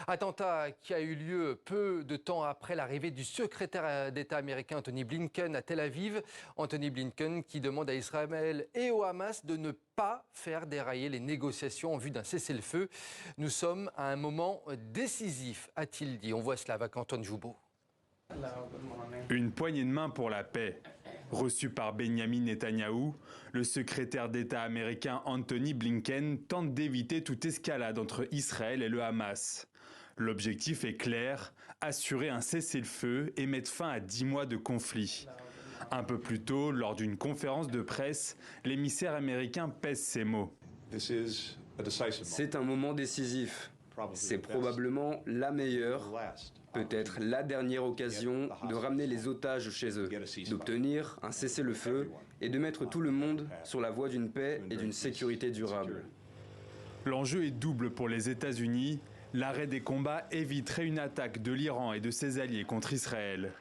Attentat qui a eu lieu peu de temps après l'arrivée du secrétaire d'État américain Antony Blinken à Tel Aviv. Antony Blinken qui demande à Israël et au Hamas de ne pas faire dérailler les négociations en vue d'un cessez-le-feu. Nous sommes à un moment décisif, a-t-il dit. On voit cela avec Antoine Joubeau. Une poignée de main pour la paix. Reçu par Benjamin Netanyahou, le secrétaire d'État américain Antony Blinken tente d'éviter toute escalade entre Israël et le Hamas. L'objectif est clair, assurer un cessez-le-feu et mettre fin à 10 mois de conflit. Un peu plus tôt, lors d'une conférence de presse, l'émissaire américain pèse ses mots. C'est un moment décisif. C'est probablement la meilleure, peut-être la dernière occasion de ramener les otages chez eux, d'obtenir un cessez-le-feu et de mettre tout le monde sur la voie d'une paix et d'une sécurité durable. L'enjeu est double pour les États-Unis. L'arrêt des combats éviterait une attaque de l'Iran et de ses alliés contre Israël.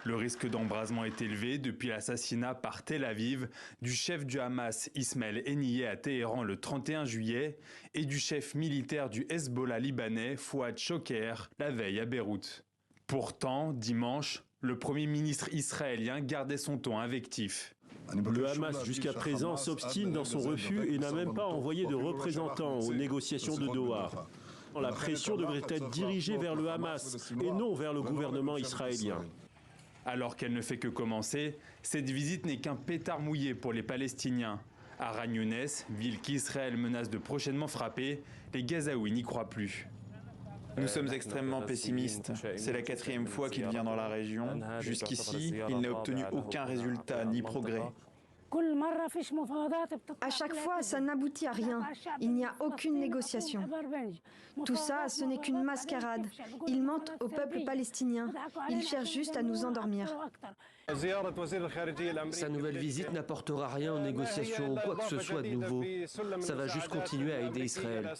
Le risque d'embrasement est élevé depuis l'assassinat par Tel Aviv du chef du Hamas Ismaël Haniyeh à Téhéran le 31 juillet et du chef militaire du Hezbollah libanais Fouad Choker la veille à Beyrouth. Pourtant, dimanche, le Premier ministre israélien gardait son ton invectif. Le Hamas jusqu'à présent s'obstine dans son refus et n'a même pas envoyé de représentants aux négociations de Doha. La pression devrait être dirigée vers le Hamas et non vers le gouvernement israélien. Alors qu'elle ne fait que commencer, cette visite n'est qu'un pétard mouillé pour les Palestiniens. À Khan Younes, ville qu'Israël menace de prochainement frapper, les Gazaouis n'y croient plus. Nous sommes extrêmement pessimistes. C'est la 4e fois qu'il vient dans la région. Jusqu'ici, il n'a obtenu aucun résultat ni progrès. À chaque fois, ça n'aboutit à rien. Il n'y a aucune négociation. Tout ça, ce n'est qu'une mascarade. Ils mentent au peuple palestinien. Ils cherchent juste à nous endormir. Sa nouvelle visite n'apportera rien aux négociations ou quoi que ce soit de nouveau. Ça va juste continuer à aider Israël.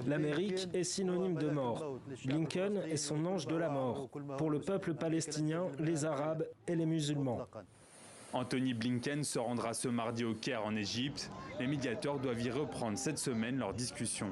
L'Amérique est synonyme de mort. Blinken est son ange de la mort pour le peuple palestinien, les Arabes et les musulmans. Antony Blinken se rendra ce mardi au Caire en Égypte. Les médiateurs doivent y reprendre cette semaine leurs discussions.